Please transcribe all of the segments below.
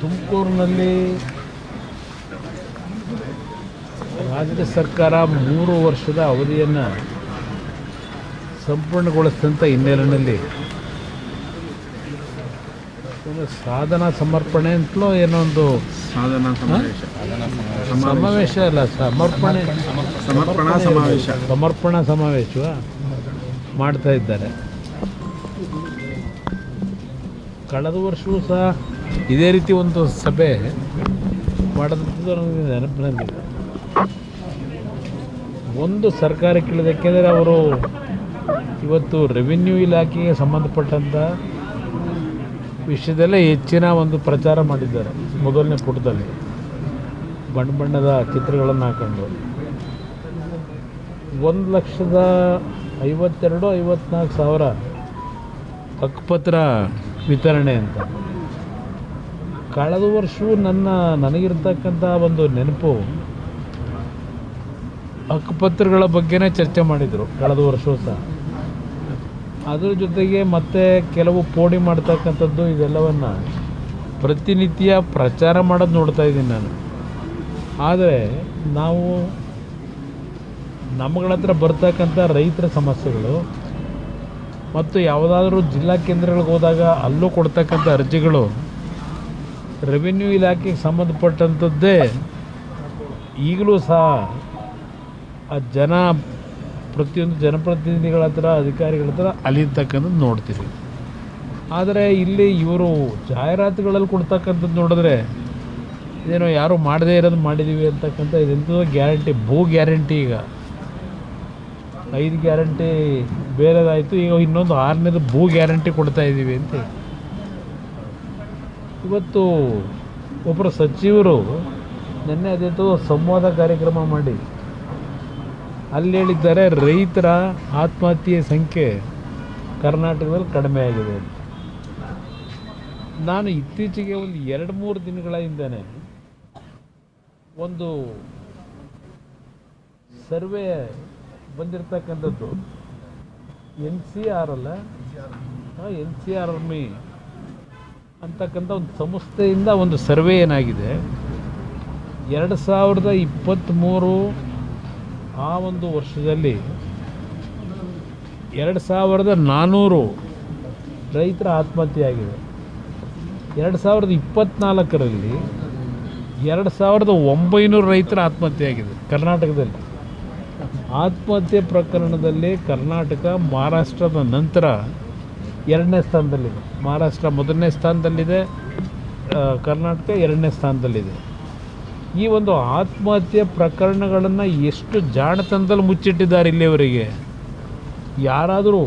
ತುಮಕೂರಿನಲ್ಲಿ ರಾಜ್ಯ ಸರ್ಕಾರ 3 ವರ್ಷದ ಅವಧಿಯನ್ನು ಸಂಪೂರ್ಣಗೊಳಿಸಿದಂಥ ಹಿನ್ನೆಲೆಯಲ್ಲಿ ಒಂದು ಸಾಧನಾ ಸಮರ್ಪಣೆ ಅಂತಲೋ ಏನೋ ಒಂದು ಸಮಾವೇಶ ಅಲ್ಲ ಸಮರ್ಪಣಾ ಸಮಾವೇಶ ಮಾಡ್ತಾ ಇದ್ದಾರೆ. ಕಳೆದ ವರ್ಷವೂ ಸಹ ಇದೇ ರೀತಿ ಒಂದು ಸಭೆ ಮಾಡೋದು ನನಗೆ ನೆನಪಿನಲ್ಲಿದೆ. ಒಂದು ಸರ್ಕಾರಕ್ಕೆ ಇಳಿದಕ್ಕೆಂದರೆ ಅವರು ಇವತ್ತು ರೆವಿನ್ಯೂ ಇಲಾಖೆಗೆ ಸಂಬಂಧಪಟ್ಟಂಥ ವಿಷಯದಲ್ಲೇ ಹೆಚ್ಚಿನ ಒಂದು ಪ್ರಚಾರ ಮಾಡಿದ್ದಾರೆ. ಮೊದಲನೇ ಪುಟದಲ್ಲಿ ಬಣ್ಣದ ಚಿತ್ರಗಳನ್ನು ಹಾಕೊಂಡು 1,52,54,000 ಹಕ್ಕುಪತ್ರ ವಿತರಣೆ ಅಂತ. ಕಳೆದ ವರ್ಷವೂ ನನಗಿರ್ತಕ್ಕಂಥ ಒಂದು ನೆನಪು ಹಕ್ಕುಪತ್ರಗಳ ಬಗ್ಗೆನೇ ಚರ್ಚೆ ಮಾಡಿದರು ಕಳೆದ ವರ್ಷವೂ ಸಹ. ಅದರ ಜೊತೆಗೆ ಮತ್ತೆ ಕೆಲವು ಪೋಡಿ ಮಾಡ್ತಕ್ಕಂಥದ್ದು ಇದೆಲ್ಲವನ್ನು ಪ್ರತಿನಿತ್ಯ ಪ್ರಚಾರ ಮಾಡೋದು ನೋಡ್ತಾ ಇದ್ದೀನಿ ನಾನು. ಆದರೆ ನಾವು ನಮ್ಮಗಳ ಹತ್ರ ಬರ್ತಕ್ಕಂಥ ರೈತರ ಸಮಸ್ಯೆಗಳು ಮತ್ತು ಯಾವುದಾದ್ರೂ ಜಿಲ್ಲಾ ಕೇಂದ್ರಗಳಿಗೆ ಹೋದಾಗ ಅಲ್ಲೂ ಕೊಡ್ತಕ್ಕಂಥ ಅರ್ಜಿಗಳು ರೆವಿನ್ಯೂ ಇಲಾಖೆಗೆ ಸಂಬಂಧಪಟ್ಟಂಥದ್ದೇ ಈಗಲೂ ಸಹ ಆ ಪ್ರತಿಯೊಂದು ಜನಪ್ರತಿನಿಧಿಗಳ ಹತ್ರ ಅಧಿಕಾರಿಗಳ ಹತ್ರ ಅಲಿತಕ್ಕಂಥದ್ದು ನೋಡ್ತೀವಿ. ಆದರೆ ಇಲ್ಲಿ ಇವರು ಜಾಹೀರಾತುಗಳಲ್ಲಿ ಕೊಡ್ತಕ್ಕಂಥದ್ದು ನೋಡಿದ್ರೆ ಇದೇನೋ ಯಾರೂ ಮಾಡದೇ ಇರೋದು ಮಾಡಿದ್ದೀವಿ ಅಂತಕ್ಕಂಥ ಇದೆಂಥದ್ದು ಗ್ಯಾರಂಟಿ, ಭೂ ಗ್ಯಾರಂಟಿ. ಈಗ 5 ಗ್ಯಾರಂಟಿ ಬೇರೆದಾಯಿತು, ಈಗ ಇನ್ನೊಂದು 6ನೇದು ಭೂ ಗ್ಯಾರಂಟಿ ಕೊಡ್ತಾ ಇದ್ದೀವಿ ಅಂತ. ಇವತ್ತು ಒಬ್ಬರು ಸಚಿವರು ನಿನ್ನೆ ಅದೇಂತೋ ಸಂವಾದ ಕಾರ್ಯಕ್ರಮ ಮಾಡಿ ಅಲ್ಲಿ ಹೇಳಿದ್ದಾರೆ ರೈತರ ಆತ್ಮಹತ್ಯೆ ಸಂಖ್ಯೆ ಕರ್ನಾಟಕದಲ್ಲಿ ಕಡಿಮೆ ಆಗಿದೆ ಅಂತ. ನಾನು ಇತ್ತೀಚೆಗೆ ಒಂದು 2-3 ದಿನಗಳ ಹಿಂದೆಯೇ ಒಂದು ಸರ್ವೆ ಬಂದಿರತಕ್ಕಂಥದ್ದು NCR ಆರ್ಮಿ ಅಂತಕ್ಕಂಥ ಒಂದು ಸಂಸ್ಥೆಯಿಂದ ಒಂದು ಸರ್ವೆ ಏನಾಗಿದೆ 2023 ಆ ಒಂದು ವರ್ಷದಲ್ಲಿ 2,400 ರೈತರ ಆತ್ಮಹತ್ಯೆ ಆಗಿದೆ. 2024ರಲ್ಲಿ 2,900 ರೈತರ ಆತ್ಮಹತ್ಯೆ ಆಗಿದೆ ಕರ್ನಾಟಕದಲ್ಲಿ. ಆತ್ಮಹತ್ಯೆ ಪ್ರಕರಣದಲ್ಲಿ ಕರ್ನಾಟಕ ಮಹಾರಾಷ್ಟ್ರದ ನಂತರ 2ನೇ ಸ್ಥಾನದಲ್ಲಿದೆ. ಮಹಾರಾಷ್ಟ್ರ 1ನೇ ಸ್ಥಾನದಲ್ಲಿದೆ, ಕರ್ನಾಟಕ 2ನೇ ಸ್ಥಾನದಲ್ಲಿದೆ. ಈ ಒಂದು ಆತ್ಮಹತ್ಯೆ ಪ್ರಕರಣಗಳನ್ನು ಎಷ್ಟು ಜಾಣತನದಲ್ಲಿ ಮುಚ್ಚಿಟ್ಟಿದ್ದಾರೆ ಇಲ್ಲಿಯವರೆಗೆ. ಯಾರಾದರೂ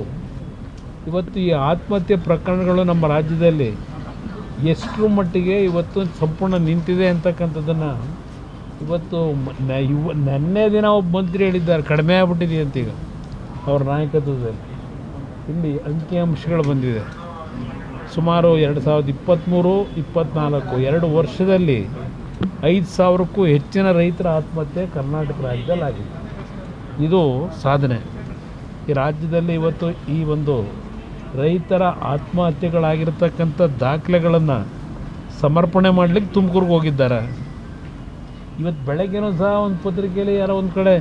ಇವತ್ತು ಈ ಆತ್ಮಹತ್ಯೆ ಪ್ರಕರಣಗಳು ನಮ್ಮ ರಾಜ್ಯದಲ್ಲಿ ಎಷ್ಟರ ಮಟ್ಟಿಗೆ ಇವತ್ತು ಸಂಪೂರ್ಣ ನಿಂತಿದೆ ಅಂತಕ್ಕಂಥದ್ದನ್ನು ಇವತ್ತು ನೆನ್ನೆ ದಿನ ಒಬ್ಬ ಮಂತ್ರಿ ಹೇಳಿದ್ದಾರೆ ಕಡಿಮೆ ಆಗ್ಬಿಟ್ಟಿದೆ ಅಂತ. ಈಗ ಅವ್ರ ನಾಯಕತ್ವದಲ್ಲಿ ಇಲ್ಲಿ ಅಂಕಿಅಂಶಗಳು ಬಂದಿದೆ. ಸುಮಾರು 2023-24 2 ವರ್ಷದಲ್ಲಿ 5,000ಕ್ಕೂ ಹೆಚ್ಚಿನ ರೈತರ ಆತ್ಮಹತ್ಯೆ ಕರ್ನಾಟಕ ರಾಜ್ಯದಲ್ಲಿ ಆಗಿದೆ. ಇದು ಸಾಧನೆ. ಈ ರಾಜ್ಯದಲ್ಲಿ ಇವತ್ತು ಈ ಒಂದು ರೈತರ ಆತ್ಮಹತ್ಯೆಗಳಾಗಿರ್ತಕ್ಕಂಥ ದಾಖಲೆಗಳನ್ನು ಸಮರ್ಪಣೆ ಮಾಡಲಿಕ್ಕೆ ತುಮಕೂರಿಗೆ ಹೋಗಿದ್ದಾರೆ. ಇವತ್ತು ಬೆಳಗ್ಗೆನೂ ಸಹ ಒಂದು ಪತ್ರಿಕೆಯಲ್ಲಿ ಯಾರೋ ಒಂದು ಕಡೆ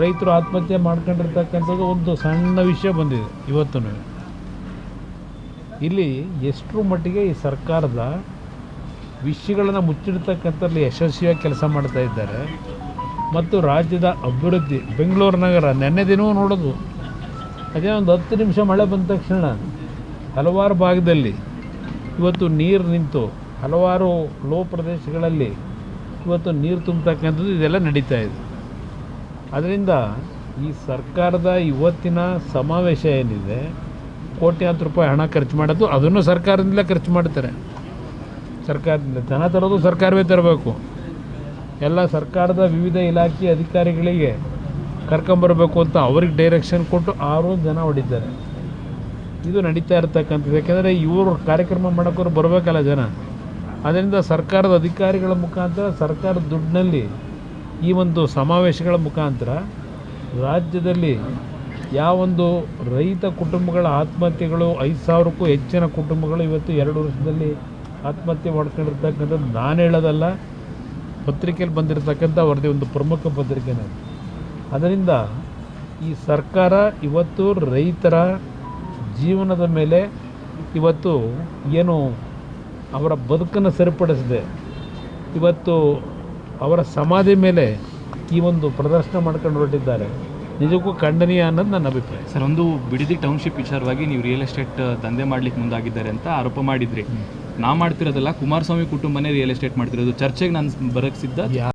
ರೈತರು ಆತ್ಮಹತ್ಯೆ ಮಾಡ್ಕೊಂಡಿರ್ತಕ್ಕಂಥದ್ದು ಒಂದು ಸಣ್ಣ ವಿಷಯ ಬಂದಿದೆ. ಇವತ್ತು ಇಲ್ಲಿ ಎಷ್ಟರ ಮಟ್ಟಿಗೆ ಈ ಸರ್ಕಾರದ ವಿಷಯಗಳನ್ನು ಮುಚ್ಚಿಡ್ತಕ್ಕಂಥಲ್ಲಿ ಯಶಸ್ವಿಯಾಗಿ ಕೆಲಸ ಮಾಡ್ತಾ ಇದ್ದಾರೆ. ಮತ್ತು ರಾಜ್ಯದ ಅಭಿವೃದ್ಧಿ, ಬೆಂಗಳೂರು ನಗರ ನೆನ್ನೆ ದಿನವೂ ನೋಡೋದು ಅದೇ ಒಂದು 10 ನಿಮಿಷ ಮಳೆ ಬಂದ ತಕ್ಷಣ ಹಲವಾರು ಭಾಗದಲ್ಲಿ ಇವತ್ತು ನೀರು ನಿಂತು ಹಲವಾರು ಲೋ ಪ್ರದೇಶಗಳಲ್ಲಿ ಇವತ್ತು ನೀರು ತುಂಬತಕ್ಕಂಥದ್ದು ಇದೆಲ್ಲ ನಡೀತಾ ಇದೆ. ಅದರಿಂದ ಈ ಸರ್ಕಾರದ ಇವತ್ತಿನ ಸಮಾವೇಶ ಏನಿದೆ, ಕೋಟ್ಯಾಂತರ ರೂಪಾಯಿ ಹಣ ಖರ್ಚು ಮಾಡೋದು ಅದನ್ನು ಸರ್ಕಾರದಿಂದಲೇ ಖರ್ಚು ಮಾಡ್ತಾರೆ. ಸರ್ಕಾರದಿಂದ ಜನ ತರೋದು ಸರ್ಕಾರವೇ ತರಬೇಕು. ಎಲ್ಲ ಸರ್ಕಾರದ ವಿವಿಧ ಇಲಾಖೆ ಅಧಿಕಾರಿಗಳಿಗೆ ಕರ್ಕೊಂಬರ್ಬೇಕು ಅಂತ ಅವ್ರಿಗೆ ಡೈರೆಕ್ಷನ್ ಕೊಟ್ಟು 6 ಜನ ಹೊಡಿದ್ದಾರೆ. ಇದು ನಡೀತಾ ಇರ್ತಕ್ಕಂಥದ್ದು. ಯಾಕೆಂದರೆ ಇವರು ಕಾರ್ಯಕ್ರಮ ಮಾಡೋಕ್ಕವ್ರು ಬರಬೇಕಲ್ಲ ಜನ. ಅದರಿಂದ ಸರ್ಕಾರದ ಅಧಿಕಾರಿಗಳ ಮುಖಾಂತರ ಸರ್ಕಾರದ ದುಡ್ಡಿನಲ್ಲಿ ಈ ಒಂದು ಸಮಾವೇಶಗಳ ಮುಖಾಂತರ ರಾಜ್ಯದಲ್ಲಿ ಯಾವೊಂದು ರೈತ ಕುಟುಂಬಗಳ ಆತ್ಮಹತ್ಯೆಗಳು 5,000ಕ್ಕೂ ಹೆಚ್ಚಿನ ಕುಟುಂಬಗಳು ಇವತ್ತು 2 ವರ್ಷದಲ್ಲಿ ಆತ್ಮಹತ್ಯೆ ಮಾಡ್ಕೊಂಡಿರ್ತಕ್ಕಂಥದ್ದು ನಾನು ಹೇಳೋದಲ್ಲ, ಪತ್ರಿಕೆಯಲ್ಲಿ ಬಂದಿರತಕ್ಕಂಥ ವರದಿ, ಒಂದು ಪ್ರಮುಖ ಪತ್ರಿಕೆನೇ. ಅದರಿಂದ ಈ ಸರ್ಕಾರ ಇವತ್ತು ರೈತರ ಜೀವನದ ಮೇಲೆ ಇವತ್ತು ಏನು ಅವರ ಬದುಕನ್ನು ಸರಿಪಡಿಸಿದೆ, ಇವತ್ತು ಅವರ ಸಮಾಧಿ ಮೇಲೆ ಈ ಒಂದು ಪ್ರದರ್ಶನ ಮಾಡ್ಕೊಂಡು ಹೊರಟಿದ್ದಾರೆ. ನಿಜಕ್ಕೂ ಖಂಡನೀಯ ಅನ್ನೋದು ನನ್ನ ಅಭಿಪ್ರಾಯ. ಸರ್, ಒಂದು ಬಿಡದಿ ಟೌನ್ಶಿಪ್ ವಿಚಾರವಾಗಿ ನೀವು ರಿಯಲ್ ಎಸ್ಟೇಟ್ ದಂಧೆ ಮಾಡ್ಲಿಕ್ಕೆ ಮುಂದಾಗಿದ್ದಾರೆ ಅಂತ ಆರೋಪ ಮಾಡಿದ್ರಿ. ನಾ ಮಾಡ್ತಿರೋದಲ್ಲ, ಕುಮಾರಸ್ವಾಮಿ ಕುಟುಂಬನೇ ರಿಯಲ್ ಎಸ್ಟೇಟ್ ಮಾಡ್ತಿರೋದು. ಚರ್ಚೆಗೆ ನಾನು ಬರೋಕ್ಕೆ ಸಿದ್ಧ.